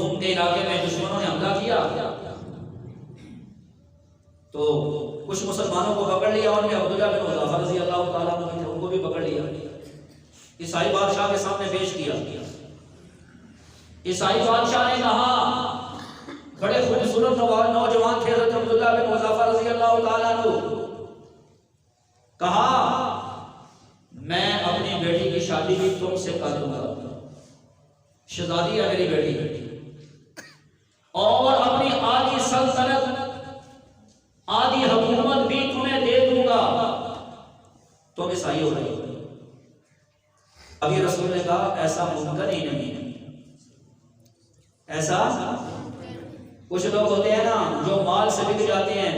روم کے علاقے میں دشمنوں نے حملہ کیا تو کچھ مسلمانوں کو پکڑ لیا، اور میں عبداللہ بن حذافہ رضی اللہ تعالیٰ عنہ تھے، ان کو بھی پکڑ لیا، عیسائی بادشاہ کے سامنے پیش کیا۔ عیسائی بادشاہ نے کہا، بڑے خوبصورت نوجوان تھے حضرت عبداللہ بن حذافہ رضی اللہ تعالیٰ عنہ، کہا میں اپنی بیٹی کی شادی بھی تم سے کر دوں گا، شہزادی ہے میری بیٹی، اور اپنی آدھی سلطنت آدھی حکومت بھی تمہیں دے دوں گا، تم عیسائی ہو رہے ہو۔ ابھی رسول نے کہا ایسا ممکن ہی نہیں ہے، ایسا کچھ لوگ ہوتے ہیں نا جو مال سے بک جاتے ہیں،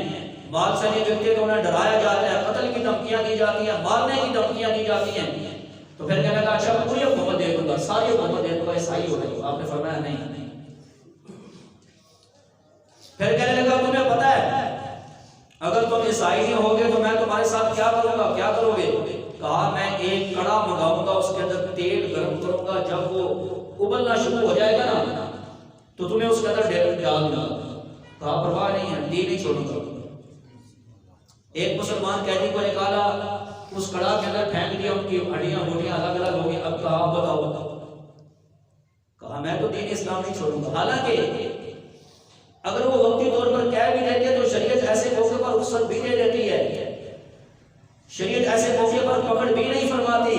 مال سے نہیں بکتے تو انہیں ڈرایا جاتا ہے، قتل کی دھمکیاں دی جاتی ہیں، مارنے کی دھمکیاں دی جاتی ہیں، تو پھر کہنے لگا اچھا پوری حکومت دے دوں گا، ساری حکومت دے دوں گا، عیسائی ہو رہے ہو۔ آپ نے فرمایا نہیں۔ پھر کہنے لگا تمہیں پتہ ہے اگر تم عیسائی نہیں ہوگے تو میں تمہارے ساتھ کیا کروں گا، کیا کرو گے؟ کہا میں ایک کڑا منگاؤں گا، اس کے اندر تیل گرم کروں گا، جب وہ ابلنا شروع ہو جائے گا نا تو تمہیں اس کے اندر ڈال دوں گا۔ کہا پرواہ نہیں ہے، دین نہیں چھوڑوں گا۔ ایک مسلمان قیدی کو نکالا، اس کڑا کے اندر پھینک دیا، ان کی ہڈیاں موٹیاں الگ الگ ہو گئی۔ اب کہا بتاؤ، کہا میں تو دین اسلام نہیں چھوڑوں گا۔ حالانکہ اگر وہ وقتی طور پر کہہ بھی دیتے تو شریعت ایسے موقع پر رخصت بھی دے دیتی ہے، شریعت ایسے موقع پر پکڑ بھی نہیں فرماتی۔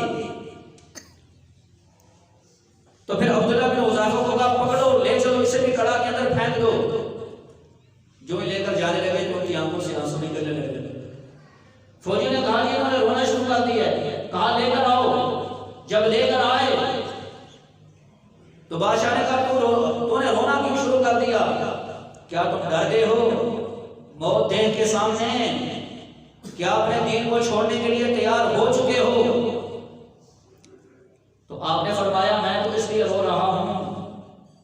تو پھر عبداللہ بن حذافہ کو کہا پکڑو، لے چلو، اسے بھی کڑا کے اندر پھینک دو۔ جو ہی لے کر جانے لگے تو ان کی آنکھوں سے آنسو نکلنے لگے۔ فوجی نے کہا کہ انہوں نے رونا شروع کر دیا ہے، کہا لے کر آؤ۔ جب لے کر آئے تو بادشاہ نے کہا تو نے رونا کیوں شروع کر دیا؟ کیا تم ڈر گئے ہو موت دیکھ کے سامنے؟ کیا اپنے دین کو چھوڑنے کے لیے تیار ہو چکے ہو؟ تو آپ نے فرمایا میں تو اس لیے رو رہا ہوں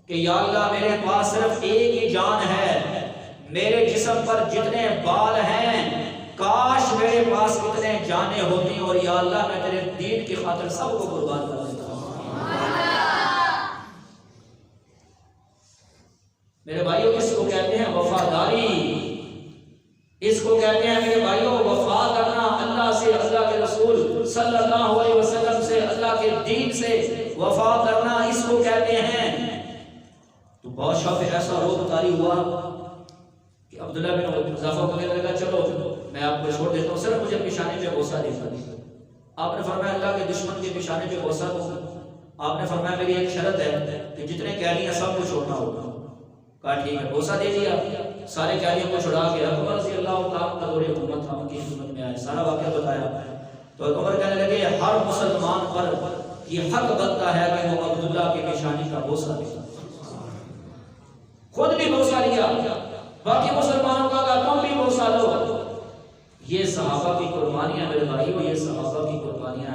کہ یا اللہ میرے پاس صرف ایک ہی جان ہے، میرے جسم پر جتنے بال ہیں کاش میرے پاس اتنے جانیں ہوتی، اور یا اللہ میں تیرے دین کی خاطر سب کو قربان کر دیتا ہوں۔ میرے بھائیوں اس کو کہتے ہیں وفاداری، اس کو کہتے ہیں میرے بھائیوں وفا کرنا اللہ سے، اللہ کے رسول صلی اللہ علیہ وسلم سے، اللہ کے دین سے وفا کرنا اس کو کہتے ہیں۔ تو بادشاہ پہ ایسا روب طاری ہوا کہ عبداللہ بن حذافہ کو کہنے لگا چلو میں آپ کو چھوڑ دیتا ہوں، صرف مجھے پیشانے پہ بوسہ دے دیا۔ آپ نے فرمایا اللہ کے دشمن کے پیشانے پہ بوسہ دوں۔ آپ نے فرمایا میری ایک شرط ہے کہ جتنے قیدی ہیں سب کو چھوڑنا ہوگا۔ کہا ٹھیک ہے، بوسہ دے دیا، سارے قیدیوں کو چھڑا کے عمر رضی اللہ تعالیٰ کا دور حکومت تھا، ان کی خدمت میں آئے، سارا واقعہ بتایا۔ تو عمر کہنے لگے ہر مسلمان پر یہ حق بنتا ہے کہ وہ عبداللہ کی پیشانی کا بوسہ دے۔ خود بھی بوسہ لیا، باقی مسلمانوں کا کہا تم بھی بوسہ دو۔ یہ صحابہ کی قربانیاں میرے بھائیوں، یہ صحابہ کی قربانیاں۔